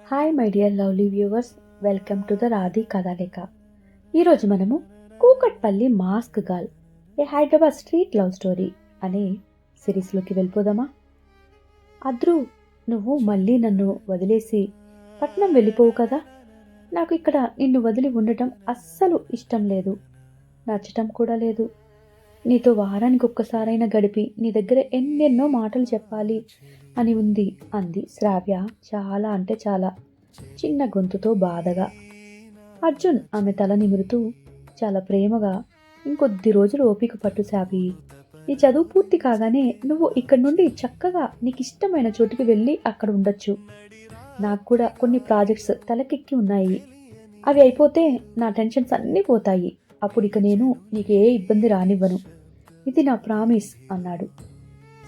Hi my dear lovely viewers, welcome to the Radhi Kathalekha. ఈరోజు మనము Kukatpally mask girl a Hyderabad street love story అనే సిరీస్లోకి వెళ్ళిపోదామా? అద్రు, నువ్వు మళ్ళీ నన్ను వదిలేసి పట్నం వెళ్ళిపోవు కదా. నాకు ఇక్కడ నిన్ను వదిలి ఉండటం అస్సలు ఇష్టం లేదు, నచ్చటం కూడా లేదు. నీతో వారానికి ఒక్కసారైనా గడిపి నీ దగ్గర ఎన్నెన్నో మాటలు చెప్పాలి అని ఉంది అంది శ్రావ్య చాలా అంటే చాలా చిన్న గొంతుతో బాధగా. అర్జున్ ఆమె తల నిమురుతూ చాలా ప్రేమగా, ఇంకొద్ది రోజులు ఓపిక పట్టు శ్రావి, నీ చదువు పూర్తి కాగానే నువ్వు ఇక్కడి నుండి చక్కగా నీకు ఇష్టమైన చోటుకి వెళ్ళి అక్కడ ఉండొచ్చు. నాకు కూడా కొన్ని ప్రాజెక్ట్స్ తలకెక్కి ఉన్నాయి, అవి అయిపోతే నా టెన్షన్స్ అన్నీ పోతాయి. అప్పుడు ఇక నేను నీకు ఏ ఇబ్బంది రానివ్వను, ఇది నా ప్రామిస్ అన్నాడు.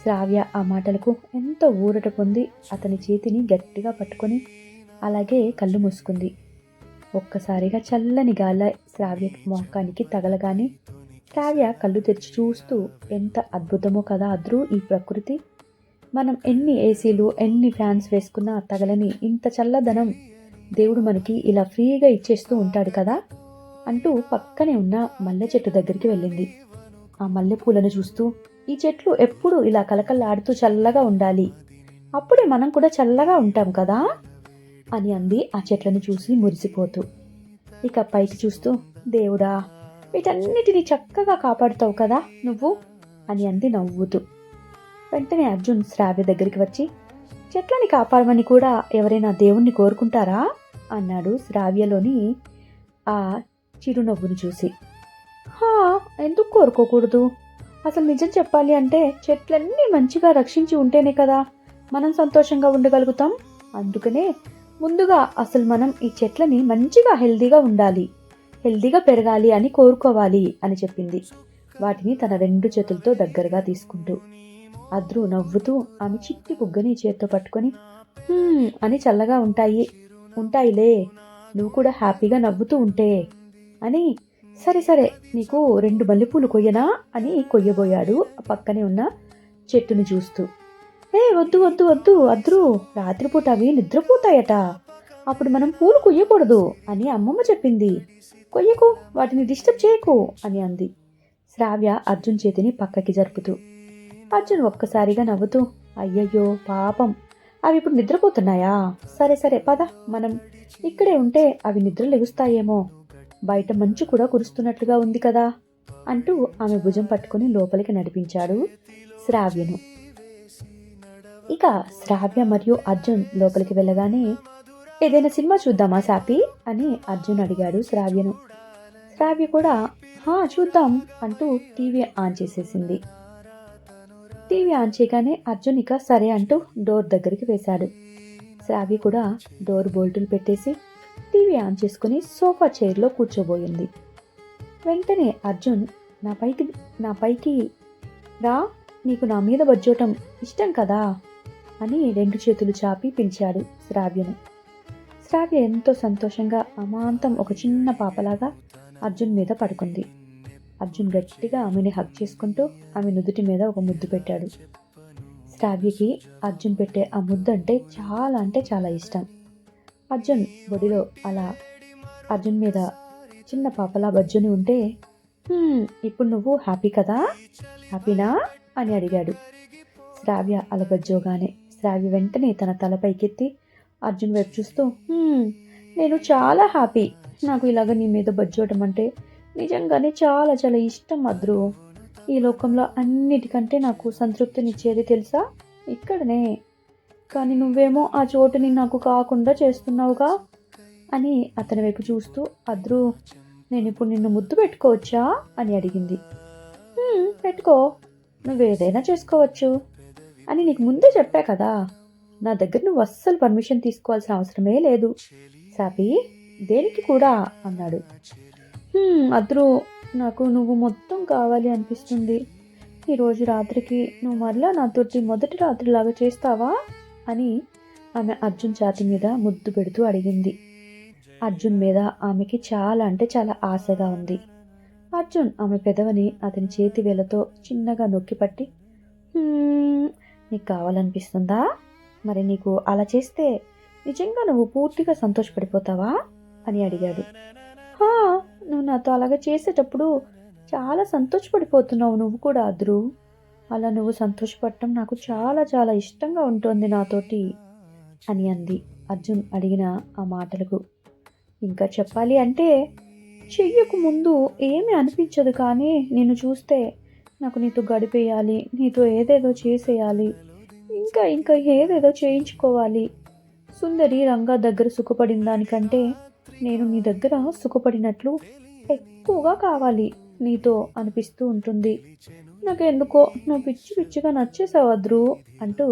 శ్రావ్య ఆ మాటలకు ఎంతో ఊరట పొంది అతని చేతిని గట్టిగా పట్టుకొని అలాగే కళ్ళు మూసుకుంది. ఒక్కసారిగా చల్లని గాలి శ్రావ్య మొఖానికి తగలగానే శ్రావ్య కళ్ళు తెరిచి చూస్తూ, ఎంత అద్భుతమో కదా అద్రు ఈ ప్రకృతి. మనం ఎన్ని ఏసీలు ఎన్ని ఫ్యాన్స్ వేసుకున్నా తగలని ఇంత చల్లదనం దేవుడు మనకి ఇలా ఫ్రీగా ఇచ్చేస్తూ ఉంటాడు కదా అంటూ పక్కనే ఉన్న మల్లె చెట్టు దగ్గరికి వెళ్ళింది. ఆ మల్లెపూలను చూస్తూ, ఈ చెట్లు ఎప్పుడు ఇలా కలకల్లాడుతూ చల్లగా ఉండాలి, అప్పుడే మనం కూడా చల్లగా ఉంటాం కదా అని అంది ఆ చెట్లను చూసి మురిసిపోతూ. ఇక పైకి చూస్తూ, దేవుడా వీటన్నిటిని చక్కగా కాపాడుతావు కదా నువ్వు అని అంది నవ్వుతూ. వెంటనే అర్జున్ శ్రావ్య దగ్గరికి వచ్చి, చెట్లని కాపాడమని కూడా ఎవరైనా దేవుణ్ణి కోరుకుంటారా అన్నాడు శ్రావ్యలోని ఆ చిరునవ్వును చూసి. ఎందుకు కోరుకోకూడదు? అసలు నిజం చెప్పాలి అంటే చెట్లన్నీ మంచిగా రక్షించి ఉంటేనే కదా మనం సంతోషంగా ఉండగలుగుతాం. అందుకనే ముందుగా అసలు మనం ఈ చెట్లని మంచిగా హెల్దీగా ఉండాలి, హెల్దీగా పెరగాలి అని కోరుకోవాలి అని చెప్పింది, వాటిని తన రెండు చేతులతో దగ్గరగా తీసుకుంటూ. అద్రు నవ్వుతూ ఆమె చిట్టి బుగ్గని చేత్తో పట్టుకొని అని చల్లగా ఉంటాయిలే, నువ్వు కూడా హ్యాపీగా నవ్వుతూ ఉంటే అని. సరే సరే, నీకు 2 మల్లెపూలు కొయ్యనా అని కొయ్యబోయాడు పక్కనే ఉన్న చెట్టుని చూస్తూ. వద్దు వద్దు వద్దు అద్రు, రాత్రిపూట అవి నిద్రపోతాయట, అప్పుడు మనం పూలు కొయ్యకూడదు అని అమ్మమ్మ చెప్పింది, కొయ్యకు, వాటిని డిస్టర్బ్ చేయకు అని అంది శ్రావ్య అర్జున్ చేతిని పక్కకి జరుపుతూ. అర్జున్ ఒక్కసారిగా నవ్వుతూ, అయ్యయ్యో పాపం, అవి ఇప్పుడు నిద్రపోతున్నాయా? సరే సరే పద, మనం ఇక్కడే ఉంటే అవి నిద్ర లెగుస్తాయేమో, బయట మంచు కూడా కురుస్తున్నట్లుగా ఉంది కదా అంటూ ఆమె భుజం పట్టుకుని లోపలికి నడిపించాడు శ్రావ్యను. ఇక శ్రావ్య మరియు అర్జున్ లోపలికి వెళ్ళగానే, ఏదైనా సినిమా చూద్దామా సాపి అని అర్జున్ అడిగాడు శ్రావ్యను. శ్రావ్య కూడా చూద్దాం అంటూ టీవీ ఆన్ చేసేసింది. టీవీ ఆన్ చేయగానే అర్జున్ ఇక సరే అంటూ డోర్ దగ్గరికి వేశాడు. శ్రావ్య కూడా డోర్ బోల్టులు పెట్టేసి టీవీ ఆన్ చేసుకుని సోఫా చైర్లో కూర్చోబోయింది. వెంటనే అర్జున్, నా పైకి రా, నీకు నా మీద బజ్జోటం ఇష్టం కదా అని 2 చేతులు చాపి పిలిచాడు శ్రావ్యను. శ్రావ్య ఎంతో సంతోషంగా అమాంతం ఒక చిన్న పాపలాగా అర్జున్ మీద పడుకుంది. అర్జున్ గట్టిగా ఆమెని హగ్ చేసుకుంటూ ఆమె నుదుటి మీద ఒక ముద్దు పెట్టాడు. శ్రావ్యకి అర్జున్ పెట్టే ఆ ముద్దు అంటే చాలా ఇష్టం. అర్జున్ బొడిలో అలా అర్జున్ మీద చిన్న పాపలా బజ్జుని ఉంటే, ఇప్పుడు నువ్వు హ్యాపీ కదా, హ్యాపీనా అని అడిగాడు. శ్రావ్య అలా బజ్జోగానే శ్రావ్య వెంటనే తన తల పైకెత్తి అర్జున్ వైపు చూస్తూ, నేను చాలా హ్యాపీ, నాకు ఇలాగ నీ మీద బజ్జోవటం అంటే నిజంగానే చాలా చాలా ఇష్టం అద్రు. ఈ లోకంలో అన్నిటికంటే నాకు సంతృప్తినిచ్చేది తెలుసా ఇక్కడనే, కానీ నువ్వేమో ఆ చోటుని నాకు కాకుండా చేస్తున్నావుగా అని అతని వైపు చూస్తూ, అద్రు నేను ఇప్పుడు నిన్ను ముద్దు పెట్టుకోవచ్చా అని అడిగింది. పెట్టుకో, నువ్వేదైనా చేసుకోవచ్చు అని నీకు ముందే చెప్పా కదా, నా దగ్గర నువ్వు అస్సలు పర్మిషన్ తీసుకోవాల్సిన అవసరమే లేదు సాపి, దేనికి కూడా అన్నాడు. అద్రు, నాకు నువ్వు మొత్తం కావాలి అనిపిస్తుంది, ఈరోజు రాత్రికి నువ్వు మరలా నాతోటి మొదటి రాత్రిలాగా చేస్తావా అని ఆమె అర్జున్ ఛాతీ మీద ముద్దు పెడుతూ అడిగింది. అర్జున్ మీద ఆమెకి చాలా అంటే చాలా ఆశగా ఉంది. అర్జున్ ఆమె పెదవిని అతని చేతి వేలతో చిన్నగా నొక్కి పట్టి, నీకు కావాలనిపిస్తుందా? మరి నీకు అలా చేస్తే నిజంగా నువ్వు పూర్తిగా సంతోషపడిపోతావా అని అడిగాడు. హా, నువ్వు నాతో అలాగా చేసేటప్పుడు చాలా సంతోషపడిపోతున్నావు నువ్వు కూడా అద్రు. అలా నువ్వు సంతోషపడటం నాకు చాలా చాలా ఇష్టంగా ఉంటుంది నాతోటి అని అంది అర్జున్ అడిగిన ఆ మాటలకు. ఇంకా చెప్పాలి అంటే చెయ్యకు ముందు ఏమీ అనిపించదు, కానీ నిన్ను చూస్తే నాకు నీతో గడిపేయాలి, నీతో ఏదేదో చేసేయాలి, ఇంకా ఇంకా ఏదేదో చేయించుకోవాలి. సుందరి రంగా దగ్గర సుఖపడిన దానికంటే నేను నీ దగ్గర సుఖపడినట్లు ఎక్కువగా కావాలి నీతో అనిపిస్తూ ఉంటుంది. నాకెందుకో నువ్వు పిచ్చి పిచ్చిగా నచ్చేసావు అద్రు అంటూ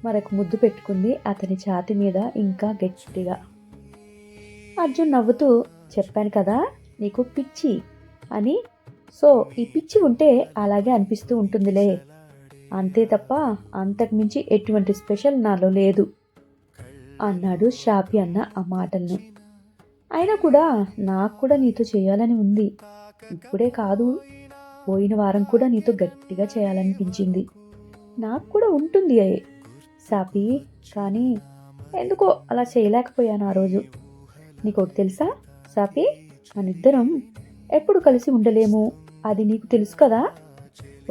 మరొక ముద్దు పెట్టుకుంది అతని ఛాతి మీద ఇంకా గట్టిగా. అర్జున్ నవ్వుతూ, చెప్పాను కదా నీకు పిచ్చి అని, సో ఈ పిచ్చి ఉంటే అలాగే అనిపిస్తూ ఉంటుందిలే, అంతే తప్ప అంతకుమించి ఎటువంటి స్పెషల్ నాలో లేదు అన్నాడు షాపి అన్న ఆ మాటలను. అయినా కూడా నాకు కూడా నీతో చేయాలని ఉంది, ఇప్పుడే కాదు పోయిన వారం కూడా నీతో గట్టిగా చేయాలనిపించింది, నాకు కూడా ఉంటుంది షాపి, కానీ ఎందుకో అలా చేయలేకపోయాను ఆ రోజు. నీకోటి తెలుసా షాపి, మనిద్దరం ఎప్పుడు కలిసి ఉండలేము, అది నీకు తెలుసు కదా.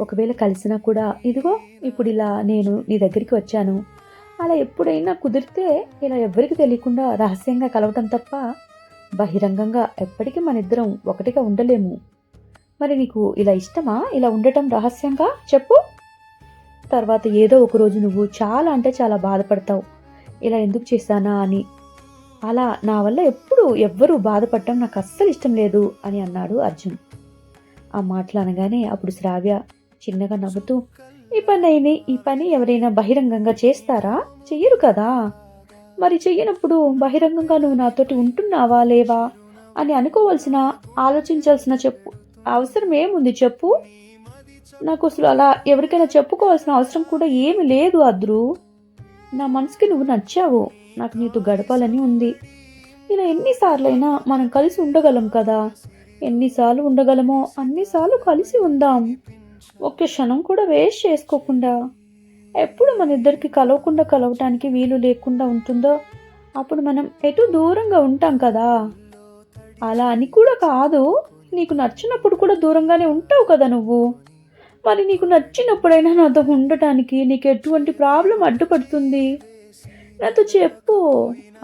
ఒకవేళ కలిసినా కూడా ఇదిగో ఇప్పుడు ఇలా నేను నీ దగ్గరికి వచ్చాను, అలా ఎప్పుడైనా కుదిరితే ఇలా ఎవ్వరికి తెలియకుండా రహస్యంగా కలవటం తప్ప బహిరంగంగా ఎప్పటికీ మనిద్దరం ఒకటిగా ఉండలేము. మరి నీకు ఇలా ఇష్టమా, ఇలా ఉండటం రహస్యంగా? చెప్పు. తర్వాత ఏదో ఒకరోజు నువ్వు చాలా అంటే చాలా బాధపడతావు, ఇలా ఎందుకు చేశానా అని. అలా నా వల్ల ఎవ్వరూ బాధపడటం నాకు అస్సలు ఇష్టం లేదు అని అన్నాడు అర్జున్. ఆ మాటలు అనగానే అప్పుడు శ్రావ్య చిన్నగా నవ్వుతూ, ఈ పని ఎవరైనా బహిరంగంగా చేస్తారా? చెయ్యరు కదా. మరి చెయ్యనప్పుడు బహిరంగంగా నువ్వు నాతోటి ఉంటున్నావా లేవా అని ఆలోచించాల్సిన అవసరం ఏముంది చెప్పు. నాకు అసలు అలా ఎవరికైనా చెప్పుకోవాల్సిన అవసరం కూడా ఏమి లేదు అద్రు. నా మనసుకి నువ్వు నచ్చావు, నాకు నీతో గడపాలని ఉంది. ఇలా ఎన్నిసార్లైనా మనం కలిసి ఉండగలం కదా, ఎన్నిసార్లు ఉండగలమో అన్నిసార్లు కలిసి ఉందాం, ఒక్క క్షణం కూడా వేస్ట్ చేసుకోకుండా. ఎప్పుడు మన ఇద్దరికి కలవటానికి వీలు లేకుండా ఉంటుందో అప్పుడు మనం ఎటు దూరంగా ఉంటాం కదా. అలా అని కూడా కాదు, నీకు నచ్చినప్పుడు కూడా దూరంగానే ఉంటావు కదా నువ్వు. మరి నీకు నచ్చినప్పుడైనా నాతో ఉండటానికి నీకు ఎటువంటి ప్రాబ్లం అడ్డుపడుతుంది, నాతో చెప్పు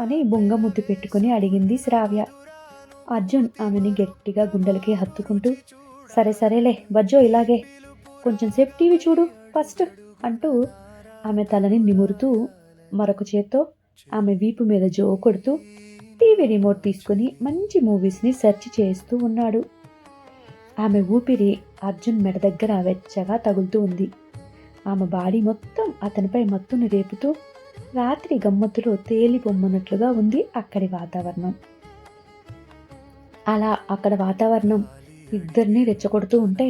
అని బొంగముద్దు పెట్టుకుని అడిగింది శ్రావ్య. అర్జున్ ఆమెని గట్టిగా గుండెలకి హత్తుకుంటూ, సరేలే బజ్జో, ఇలాగే కొంచెం సేపు టీవీ చూడు ఫస్ట్ అంటూ ఆమె తలని నిమురుతూ మరొక చేత్తో ఆమె వీపు మీద జో కొడుతూ టీవీ రిమోట్ తీసుకుని మంచి మూవీస్ని సెర్చ్ చేస్తూ ఉన్నాడు. ఆమె ఊపిరి అర్జున్ మెడ దగ్గర వెచ్చగా తగులుతూ ఉంది. ఆమె బాడీ మొత్తం అతనిపై మత్తును రేపుతూ రాత్రి గమ్మత్తులో తేలిపొమ్మన్నట్లుగా ఉంది అక్కడి వాతావరణం. అలా అక్కడ వాతావరణం ఇద్దరిని రెచ్చగొడుతూ ఉంటే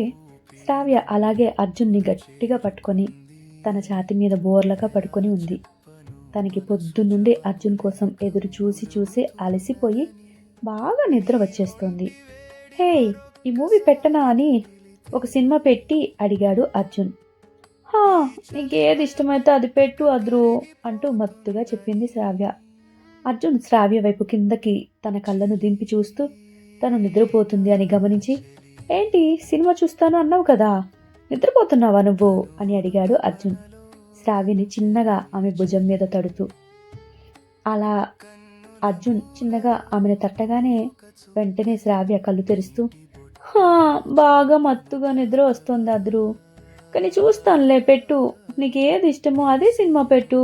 శ్రావ్య అలాగే అర్జున్ని గట్టిగా పట్టుకొని తన ఛాతి మీద బోర్లగా పడుకొని ఉంది. తనకి పొద్దున్నుండి అర్జున్ కోసం ఎదురు చూసి అలసిపోయి బాగా నిద్ర వచ్చేస్తోంది. హే, ఈ మూవీ పెట్టనా అని ఒక సినిమా పెట్టి అడిగాడు అర్జున్. హా, నీకేది ఇష్టమైతే అది పెట్టు అద్రు అంటూ మత్తుగా చెప్పింది శ్రావ్య. అర్జున్ శ్రావ్య వైపు కిందకి తన కళ్ళను దింపి చూస్తూ తను నిద్రపోతుంది అని గమనించి, ఏంటి సినిమా చూస్తాను అన్నావు కదా, నిద్రపోతున్నావా నువ్వు అని అడిగాడు అర్జున్ శ్రావ్యని చిన్నగా ఆమె భుజం మీద తడుతూ. అలా అర్జున్ చిన్నగా ఆమెను తట్టగానే వెంటనే శ్రావ్య కళ్ళు తెరుస్తూ, బాగా మత్తుగా నిద్ర వస్తుంది అద్రు, కానీ చూస్తానులే, పెట్టు, నీకేది ఇష్టమో అదే సినిమా పెట్టు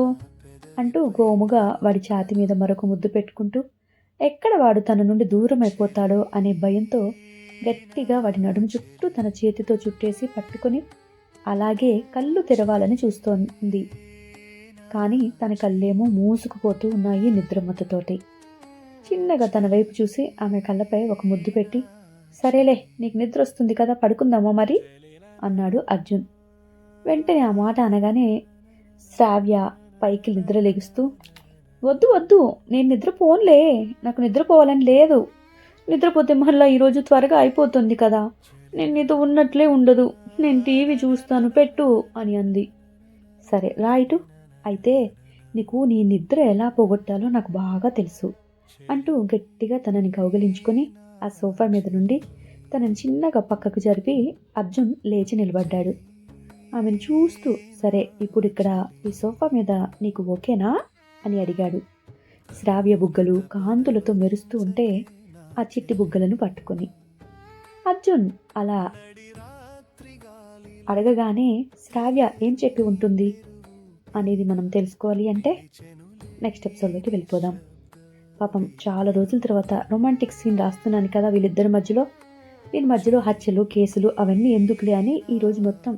అంటూ గోముగా వాడి ఛాతి మీద మరొక ముద్దు పెట్టుకుంటూ ఎక్కడ వాడు తన నుండి దూరం అయిపోతాడో అనే భయంతో గట్టిగా వాడి నడుము చుట్టూ తన చేతితో చుట్టేసి పట్టుకొని అలాగే కళ్ళు తెరవాలని చూస్తోంది. కానీ తన కళ్ళేమో మూసుకుపోతూ ఉన్నాయి నిద్రమత్తుతోటి. చిన్నగా తన వైపు చూసి ఆమె కళ్ళపై ఒక ముద్దు పెట్టి, సరేలే నీకు నిద్ర వస్తుంది కదా, పడుకుందామా మరి అన్నాడు అర్జున్. వెంటనే ఆ మాట అనగానే శ్రావ్య పైకి నిద్ర లెగుస్తూ, వద్దు నేను నిద్రపోన్లే, నాకు నిద్రపోవాలని లేదు, నిద్రపోతే మళ్ళీ ఈరోజు త్వరగా అయిపోతుంది కదా, నేను నీతో ఉన్నట్లే ఉండదు, నేను టీవీ చూస్తాను పెట్టు అని అంది. సరే రైటు, అయితే నీకు నీ నిద్ర ఎలా పోగొట్టాలో నాకు బాగా తెలుసు అంటూ గట్టిగా తనని కౌగిలించుకొని ఆ సోఫా మీద నుండి తనని చిన్నగా పక్కకు జరిపి అర్జున్ లేచి నిలబడ్డాడు. ఆమెను చూస్తూ, సరే ఇప్పుడు ఇక్కడ ఈ సోఫా మీద నీకు ఓకేనా అని అడిగాడు. శ్రావ్య బుగ్గలు కాంతులతో మెరుస్తూ ఉంటే ఆ చిట్టి బుగ్గలను పట్టుకొని అర్జున్ అలా అడగగానే శ్రావ్య ఏం చెప్పి ఉంటుంది అనేది మనం తెలుసుకోవాలి అంటే నెక్స్ట్ ఎపిసోడ్లోకి వెళ్ళిపోదాం. పాపం చాలా రోజుల తర్వాత రొమాంటిక్ సీన్ రాస్తున్నాను కదా వీళ్ళిద్దరి మధ్యలో, దీని మధ్యలో హత్యలు కేసులు అవన్నీ ఎందుకులే అని ఈరోజు మొత్తం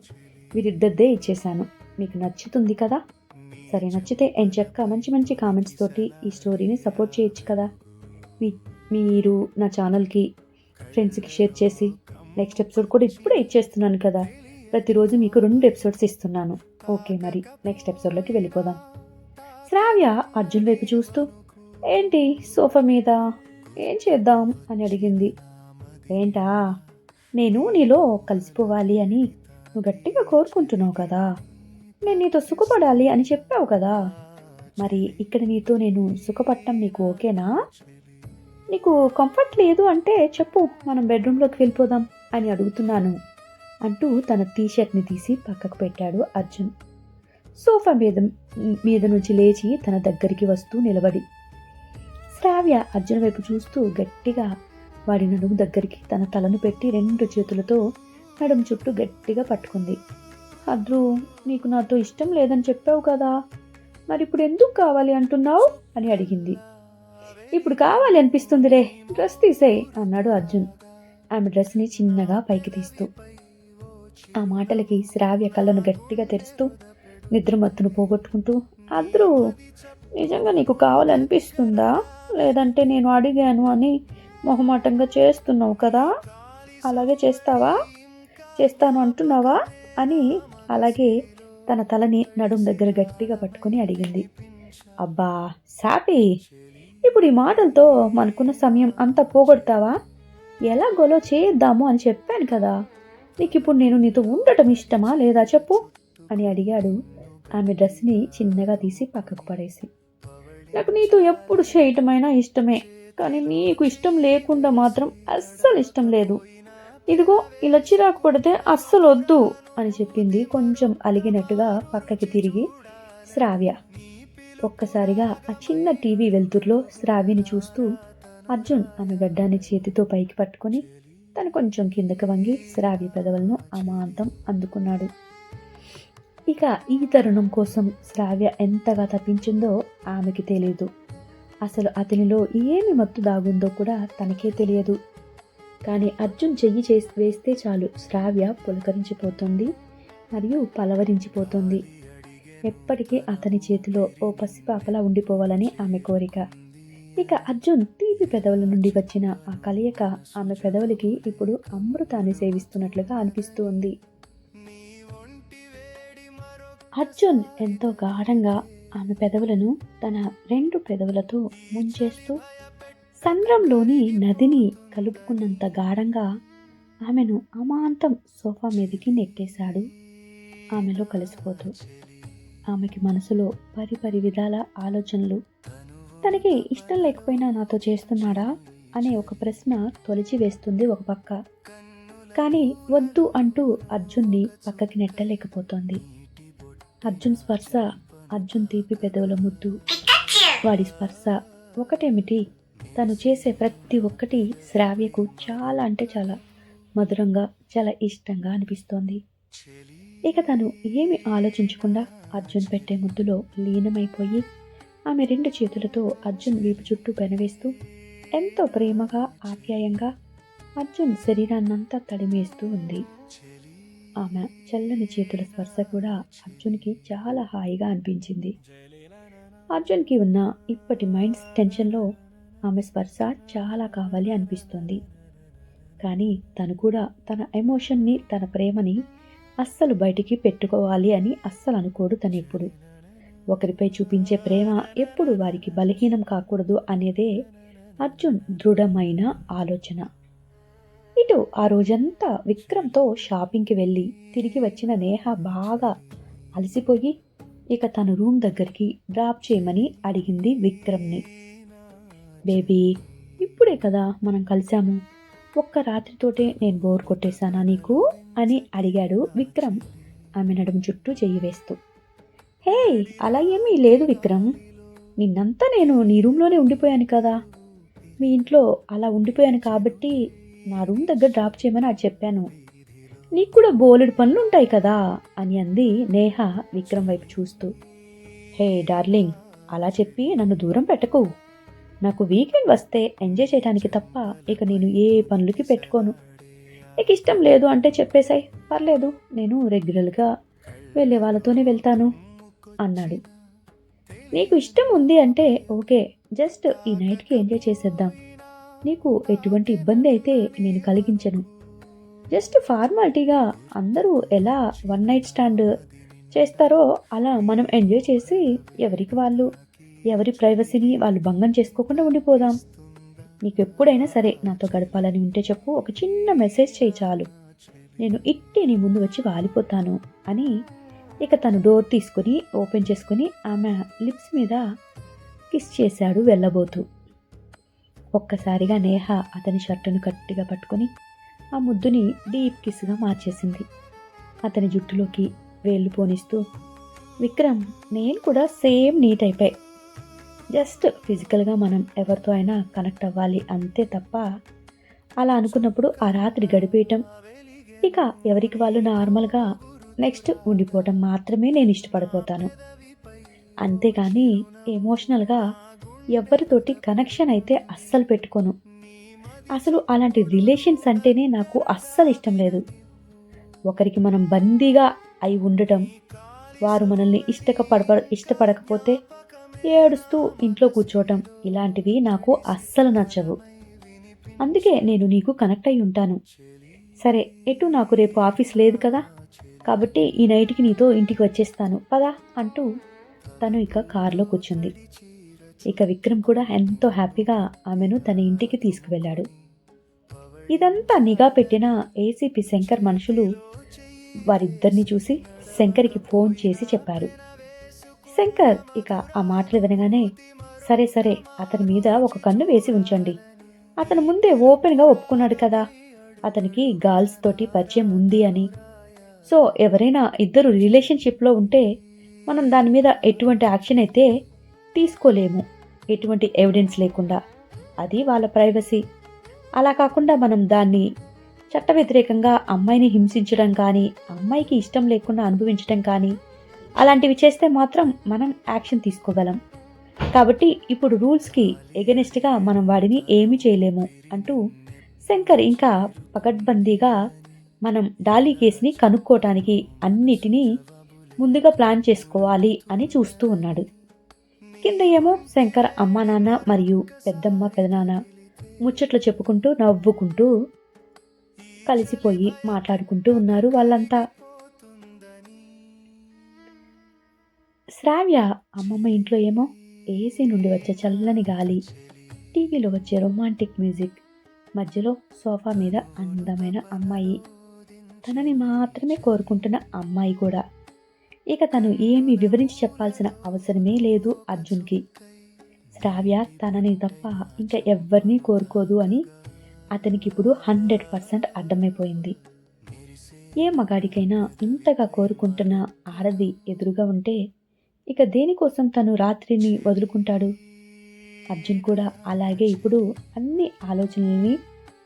వీరిద్దరిదే ఇచ్చేసాను. మీకు నచ్చుతుంది కదా? సరే, నచ్చితే ఎంచక్క మంచి మంచి కామెంట్స్ తోటి ఈ స్టోరీని సపోర్ట్ చేయొచ్చు కదా. మీరు నా ఛానల్కి ఫ్రెండ్స్కి షేర్ చేసి నెక్స్ట్ ఎపిసోడ్ కూడా ఇప్పుడే ఇచ్చేస్తున్నాను కదా. ప్రతిరోజు మీకు 2 ఎపిసోడ్స్ ఇస్తున్నాను. ఓకే, మరి నెక్స్ట్ ఎపిసోడ్లోకి వెళ్ళిపోదాం. శ్రావ్య అర్జున్ వైపు చూస్తూ, ఏంటి సోఫా మీద ఏం చేద్దాం అని అడిగింది. ఏంటా, నేను నీలో కలిసిపోవాలి అని నువ్వు గట్టిగా కోరుకుంటున్నావు కదా, నేను నీతో సుఖపడాలి అని చెప్పావు కదా, మరి ఇక్కడ నీతో నేను సుఖపడటం నీకు ఓకేనా? నీకు కంఫర్ట్ లేదు అంటే చెప్పు, మనం బెడ్రూమ్లోకి వెళ్ళిపోదాం అని అడుగుతున్నాను అంటూ తన టీషర్ట్ని తీసి పక్కకు పెట్టాడు అర్జున్. సోఫా మీద నుంచి లేచి తన దగ్గరికి వస్తూ నిలబడి శ్రావ్య అర్జున్ వైపు చూస్తూ గట్టిగా వాడి నడుము దగ్గరికి తన తలను పెట్టి 2 చేతులతో నడుము చుట్టూ గట్టిగా పట్టుకుంది. అద్రు, నీకు నాతో ఇష్టం లేదని చెప్పావు కదా, మరి ఇప్పుడు ఎందుకు కావాలి అంటున్నావు అని అడిగింది. ఇప్పుడు కావాలి అనిపిస్తుందిలే, డ్రెస్ తీసేయ్ అన్నాడు అర్జున్ ఆమె డ్రెస్ని చిన్నగా పైకి తీస్తూ. ఆ మాటలకి శ్రావ్య కళ్ళను గట్టిగా తెరుస్తూ నిద్రమత్తును పోగొట్టుకుంటూ, అద్రు, నిజంగా నీకు కావాలనిపిస్తుందా, లేదంటే నేను అడిగాను అని మొహమాటంగా చేస్తున్నావు కదా, అలాగే చేస్తాను అంటున్నావా అని అలాగే తన తలని నడుం దగ్గర గట్టిగా పట్టుకుని అడిగింది. అబ్బా సాపి, ఇప్పుడు ఈ మాటలతో మనకున్న సమయం అంతా పోగొడతావా? ఎలా గొలో చేద్దాము అని చెప్పాను కదా, నీకు ఇప్పుడు నేను నీతో ఉండటం ఇష్టమా లేదా చెప్పు అని అడిగాడు ఆమె డ్రెస్ని చిన్నగా తీసి పక్కకు పడేసి. నాకు నీతో ఎప్పుడు చేయటమైనా ఇష్టమే, కానీ నీకు ఇష్టం లేకుండా మాత్రం అస్సలు ఇష్టం లేదు. ఇదిగో ఇలా చిరాకు పడితే అస్సలు వద్దు అని చెప్పింది కొంచెం అలిగినట్టుగా పక్కకి తిరిగి శ్రావ్య. ఒక్కసారిగా ఆ చిన్న టీవీ వెలుతురులో శ్రావ్యని చూస్తూ అర్జున్ ఆమె గడ్డాన్ని చేతితో పైకి పట్టుకొని తను కొంచెం కిందకి వంగి శ్రావ్య పెదవులను అమాంతం అందుకున్నాడు. ఇక ఈ తరుణం కోసం శ్రావ్య ఎంతగా తప్పించిందో ఆమెకి తెలియదు. అసలు అతనిలో ఏమి మత్తు దాగుందో కూడా తనకే తెలియదు. కానీ అర్జున్ చెయ్యి వేస్తే చాలు శ్రావ్య పులకరించిపోతుంది మరియు పలవరించిపోతుంది. ఎప్పటికీ అతని చేతిలో ఓ పసిపాపలా ఉండిపోవాలని ఆమె కోరిక. ఇక అర్జున్ తీపి పెదవుల నుండి వచ్చిన ఆ కలయిక ఆమె పెదవులకి ఇప్పుడు అమృతాన్ని సేవిస్తున్నట్లుగా అనిపిస్తూ ఉంది. అర్జున్ ఎంతో గాఢంగా ఆమె పెదవులను తన 2 పెదవులతో ముంచేస్తూ సంద్రంలోని నదిని కలుపుకున్నంత గాఢంగా ఆమెను అమాంతం సోఫా మీదకి నెట్టేశాడు. ఆమెలో కలిసిపోతూ ఆమెకి మనసులో పరిపరి విధాల ఆలోచనలు. తనకి ఇష్టం లేకపోయినా నాతో చేస్తున్నాడా అనే ఒక ప్రశ్న తొలిచి వేస్తుంది ఒక పక్క. కానీ వద్దు అంటూ అర్జున్ని పక్కకి నెట్టలేకపోతోంది. అర్జున్ స్పర్శ, అర్జున్ తీపి పెదవుల ముద్దు, వాడి స్పర్శ ఒకటేమిటి, తను చేసే ప్రతి ఒక్కటి శ్రావ్యకు చాలా అంటే చాలా మధురంగా, చాలా ఇష్టంగా అనిపిస్తోంది. ఇక తను ఏమి ఆలోచించకుండా అర్జున్ పెట్టే ముద్దులో లీనమైపోయి ఆమె 2 చేతులతో అర్జున్ వీపు చుట్టూ పెనవేస్తూ ఎంతో ప్రేమగా ఆప్యాయంగా అర్జున్ శరీరాన్నంతా తడిమేస్తూ ఉంది. ఆమె చల్లని చేతుల స్పర్శ కూడా అర్జున్కి చాలా హాయిగా అనిపించింది. అర్జున్కి ఉన్న ఇప్పటి మైండ్ టెన్షన్లో ఆమె స్పర్శ చాలా కావాలి అనిపిస్తుంది. కానీ తను కూడా తన ఎమోషన్ని, తన ప్రేమని అస్సలు బయటికి పెట్టుకోవాలి అని అస్సలు అనుకోడు. తను ఎప్పుడు ఒకరిపై చూపించే ప్రేమ ఎప్పుడు వారికి బలహీనం కాకూడదు అనేదే అర్జున్ దృఢమైన ఆలోచన. ఇటు ఆ రోజంతా విక్రమ్తో షాపింగ్కి వెళ్ళి తిరిగి వచ్చిన నేహ బాగా అలసిపోయి ఇక తను రూమ్ దగ్గరికి డ్రాప్ చేయమని అడిగింది విక్రమ్ని. బేబీ, ఇప్పుడే కదా మనం కలిసాము, ఒక్క రాత్రితోటే నేను బోర్ కొట్టేశానా నీకు అని అడిగాడు విక్రమ్ ఆమె నడుము చుట్టూ చెయ్యి వేస్తూ. హే, అలా ఏమీ లేదు విక్రమ్, నిన్నంతా నేను నీ రూమ్లోనే ఉండిపోయాను కదా, మీ ఇంట్లో అలా ఉండిపోయాను కాబట్టి నా రూమ్ దగ్గర డ్రాప్ చేయమని అది చెప్పాను, నీకు కూడా బోలెడు పనులు ఉంటాయి కదా అని అంది నేహ విక్రమ్ వైపు చూస్తూ. హే డార్లింగ్, అలా చెప్పి నన్ను దూరం పెట్టకు, నాకు వీకెండ్ వస్తే ఎంజాయ్ చేయడానికి తప్ప ఇక నేను ఏ పనులకి పెట్టుకోను, నీకు ఇష్టం లేదు అంటే చెప్పేశాయి, పర్లేదు, నేను రెగ్యులర్గా వెళ్ళే వాళ్ళతోనే వెళ్తాను అన్నాడు. నీకు ఇష్టం ఉంది అంటే ఓకే, జస్ట్ ఈ నైట్కి ఎంజాయ్ చేసేద్దాం, నీకు ఎటువంటి ఇబ్బంది అయితే నేను కలిగించను, జస్ట్ ఫార్మాలిటీగా అందరూ ఎలా వన్ నైట్ స్టాండ్ చేస్తారో అలా మనం ఎంజాయ్ చేసి ఎవరికి వాళ్ళు ఎవరి ప్రైవసీని వాళ్ళు భంగం చేసుకోకుండా ఉండిపోదాం, నీకు ఎప్పుడైనా సరే నాతో గడపాలని ఉంటే చెప్పు, ఒక చిన్న మెసేజ్ చేయి చాలు, నేను ఇట్టే నీ ముందు వచ్చి వాలిపోతాను అని ఇక తను డోర్ తీసుకుని ఓపెన్ చేసుకుని ఆమె లిప్స్ మీద కిస్ చేశాడు వెళ్ళబోతూ. ఒక్కసారిగా నేహ అతని షర్టును గట్టిగా పట్టుకొని ఆ ముద్దుని డీప్ కిస్గా మార్చేసింది. అతని జుట్టులోకి వేళ్ళు పోనిస్తూ, విక్రమ్, నేను కూడా సేమ్ నీ టైపే, జస్ట్ ఫిజికల్గా మనం ఎవరితో అయినా కనెక్ట్ అవ్వాలి అంతే తప్ప అలా అనుకున్నప్పుడు ఆ రాత్రి గడిపేయటం, ఇక ఎవరికి వాళ్ళు నార్మల్గా నెక్స్ట్ ఉండిపోవటం మాత్రమే నేను ఇష్టపడిపోతాను, అంతేగాని ఎమోషనల్గా ఎవరితోటి కనెక్షన్ అయితే అస్సలు పెట్టుకోను, అసలు అలాంటి రిలేషన్స్ అంటేనే నాకు అస్సలు ఇష్టం లేదు, ఒకరికి మనం బందీగా అయి ఉండటం, వారు మనల్ని ఇష్టపడకపోతే ఏడుస్తూ ఇంట్లో కూర్చోవటం, ఇలాంటివి నాకు అస్సలు నచ్చవు, అందుకే నేను నీకు కనెక్ట్ అయి ఉంటాను, సరే ఎటు నాకు రేపు ఆఫీస్ లేదు కదా, కాబట్టి ఈ నైట్కి నీతో ఇంటికి వచ్చేస్తాను పదా అంటూ తను ఇక కారులో కూర్చుంది. ఇక విక్రమ్ కూడా ఎంతో హ్యాపీగా ఆమెను తన ఇంటికి తీసుకువెళ్ళాడు. ఇదంతా నిఘా పెట్టిన ఏసీపీ శంకర్ మనుషులు వారిద్దరిని చూసి శంకర్కి ఫోన్ చేసి చెప్పారు. శంకర్ ఇక ఆ మాటలు వినగానే, సరే సరే, అతని మీద ఒక కన్ను వేసి ఉంచండి, అతను ముందే ఓపెన్గా ఒప్పుకున్నాడు కదా అతనికి గర్ల్స్ తోటి పరిచయం ఉంది అని, సో ఎవరైనా ఇద్దరు రిలేషన్షిప్లో ఉంటే మనం దాని మీద ఎటువంటి యాక్షన్ అయితే తీసుకోలేము, ఎటువంటి ఎవిడెన్స్ లేకుండా, అది వాళ్ళ ప్రైవసీ, అలా కాకుండా మనం దాన్ని చట్ట వ్యతిరేకంగా అమ్మాయిని హింసించడం కానీ అమ్మాయికి ఇష్టం లేకుండా అనుభవించడం కానీ అలాంటివి చేస్తే మాత్రం మనం యాక్షన్ తీసుకోగలం, కాబట్టి ఇప్పుడు రూల్స్కి ఎగనెస్ట్గా మనం వాడిని ఏమీ చేయలేము అంటూ శంకర్ ఇంకా పకడ్బందీగా మనం డాలీ కేసుని కనుక్కోవటానికి అన్నిటినీ ముందుగా ప్లాన్ చేసుకోవాలి అని చూస్తూ ఉన్నాడు. కింద ఏమో శంకర్ అమ్మా నాన్న మరియు పెద్దమ్మ పెదనాన్న ముచ్చట్లు చెప్పుకుంటూ నవ్వుకుంటూ కలిసిపోయి మాట్లాడుకుంటూ ఉన్నారు వాళ్ళంతా. శ్రావ్య అమ్మమ్మ ఇంట్లో ఏమో ఏసీ నుండి వచ్చే చల్లని గాలి, టీవీలో వచ్చే రొమాంటిక్ మ్యూజిక్, మధ్యలో సోఫా మీద అందమైన అమ్మాయి, తనని మాత్రమే కోరుకుంటున్న అమ్మాయి కూడా, ఇక తను ఏమీ వివరించి చెప్పాల్సిన అవసరమే లేదు అర్జున్కి, శ్రావ్య తనని తప్ప ఇంకా ఎవ్వరినీ కోరుకోదు అని అతనికి ఇప్పుడు 100% అర్థమైపోయింది. ఏ మగాడికైనా ఇంతగా కోరుకుంటున్న ఆడది ఎదురుగా ఉంటే ఇక దేనికోసం తను రాత్రిని వదులుకుంటాడు. అర్జున్ కూడా అలాగే ఇప్పుడు అన్ని ఆలోచనల్ని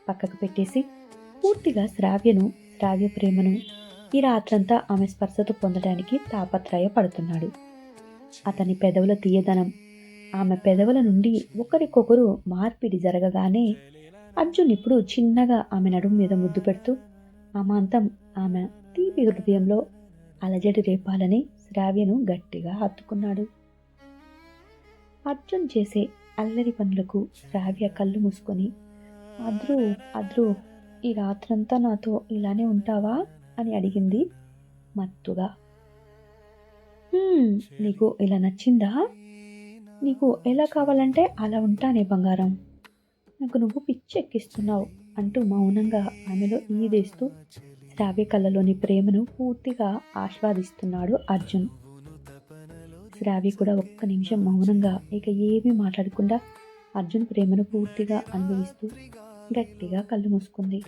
పక్కకు పెట్టేసి పూర్తిగా శ్రావ్య ప్రేమను ఈ రాత్రంతా ఆమె స్పర్శతో పొందడానికి తాపత్రయపడుతున్నాడు. అతని పెదవుల తీయదనం, ఆమె పెదవుల నుండి ఒకరికొకరు మార్పిడి జరగగానే అర్జున్ ఇప్పుడు చిన్నగా ఆమె నడుము మీద ముద్దు పెడుతూ అమాంతం ఆమె తీపి హృదయంలో అలజడి రేపాలని శ్రావ్యను గట్టిగా హత్తుకున్నాడు. అర్జున్ చేసే అల్లరి పనులకు శ్రావ్య కళ్ళు మూసుకొని, అద్రు అద్రు, ఈ రాత్రంతా నాతో ఇలానే ఉంటావా అని అడిగింది మత్తుగా. నీకు ఇలా నచ్చిందా? నీకు ఎలా కావాలంటే అలా ఉంటానే బంగారం, నాకు నువ్వు పిచ్చెక్కిస్తున్నావు అంటూ మౌనంగా ఆమెలో ఈదేస్తూ శ్రావ్య కళ్ళలోని ప్రేమను పూర్తిగా ఆస్వాదిస్తున్నాడు అర్జున్. శ్రావ్య కూడా ఒక్క నిమిషం మౌనంగా ఇక ఏమీ మాట్లాడకుండా అర్జున్ ప్రేమను పూర్తిగా అనుభవిస్తూ గట్టిగా కళ్ళు మూసుకుంది.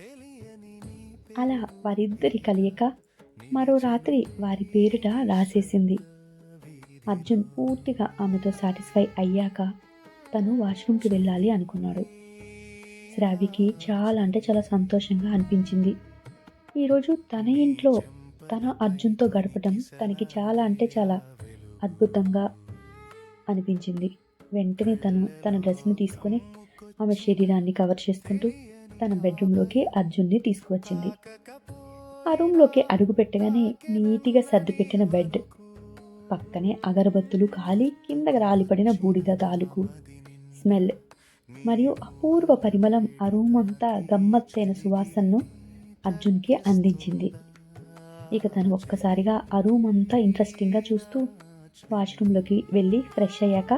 అలా వారిద్దరి కలయిక మరో రాత్రి వారి పేరిట రాసేసింది. అర్జున్ పూర్తిగా ఆమెతో సాటిస్ఫై అయ్యాక తను వాష్రూమ్కి వెళ్ళాలి అనుకున్నాడు. శ్రావ్యకి చాలా అంటే చాలా సంతోషంగా అనిపించింది. ఈరోజు తన ఇంట్లో తన అర్జున్తో గడపడం తనకి చాలా అంటే చాలా అద్భుతంగా అనిపించింది. వెంటనే తను తన డ్రెస్ని తీసుకొని ఆమె శరీరాన్ని కవర్ చేసుకుంటూ తన బెడ్రూమ్లోకి అర్జున్ని తీసుకువచ్చింది. ఆ రూమ్లోకి అడుగు పెట్టగానే నీట్గా సర్దిపెట్టిన బెడ్, పక్కనే అగరబత్తులు కాలి కిందకి రాలిపడిన బూడిద తాలూకు స్మెల్ మరియు అపూర్వ పరిమళం ఆ రూమ్ అంతా గమ్మత్తైన సువాసనను అర్జున్కి అందించింది. ఇక తను ఒక్కసారిగా ఆ రూమ్ అంతా ఇంట్రెస్టింగ్గా చూస్తూ వాష్రూమ్లోకి వెళ్ళి ఫ్రెష్ అయ్యాక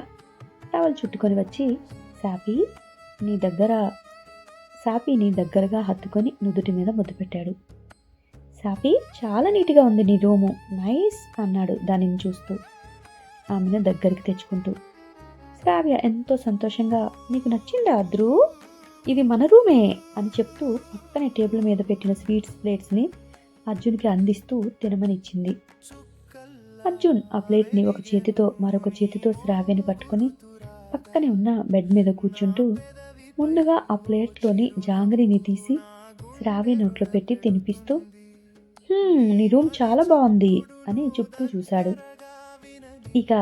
టవల్ చుట్టుకొని వచ్చి సాపి నీ దగ్గరగా హత్తుకొని నుదుటి మీద ముద్దు పెట్టాడు. సాపి, చాలా నీట్గా ఉంది నీ రూము, నైస్ అన్నాడు దానిని చూస్తూ ఆమెను దగ్గరికి తెచ్చుకుంటూ. శ్రావ్య ఎంతో సంతోషంగా, నీకు నచ్చిందా అద్రు, ఇది మన రూమే అని చెప్తూ పక్కనే టేబుల్ మీద పెట్టిన స్వీట్స్ ప్లేట్స్ని అర్జున్కి అందిస్తూ తినమనిచ్చింది. అర్జున్ ఆ ప్లేట్ని ఒక చేతితో మరొక చేతితో శ్రావ్యని పట్టుకొని పక్కనే ఉన్న బెడ్ మీద కూర్చుంటూ ముందుగా ఆ ప్లేట్లోని జాంగ్రీని తీసి శ్రావ్య నోట్లో పెట్టి తినిపిస్తూ నీ రూమ్ చాలా బాగుంది అని చుట్టూ చూశాడు. ఇక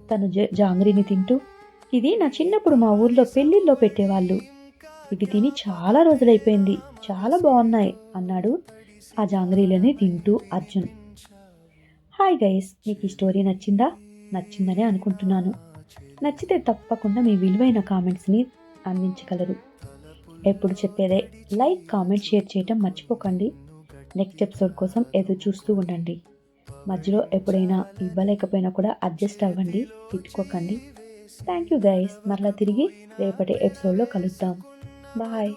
తను జాంగ్రీని తింటూ, ఇది నా చిన్నప్పుడు మా ఊర్లో పెళ్లిల్లో పెట్టేవాళ్ళు, ఇవి తిని చాలా రోజులైపోయింది, చాలా బాగున్నాయి అన్నాడు ఆ జాంగ్రీలని తింటూ అర్జున్. హాయ్ గైస్, మీకు ఈ స్టోరీ నచ్చిందని అనుకుంటున్నాను. నచ్చితే తప్పకుండా మీ విలువైన కామెంట్స్ని అందించగలరు. ఎప్పుడు చెప్పేదే, లైక్, కామెంట్, షేర్ చేయటం మర్చిపోకండి. నెక్స్ట్ ఎపిసోడ్ కోసం ఎదురు చూస్తూ ఉండండి. మధ్యలో ఎప్పుడైనా ఇవ్వలేకపోయినా కూడా అడ్జస్ట్ అవ్వండి, తిట్టుకోకండి. Thank you guys. మరలా తిరిగి రేపటి ఎపిసోడ్లో కలుద్దాం. బాయ్.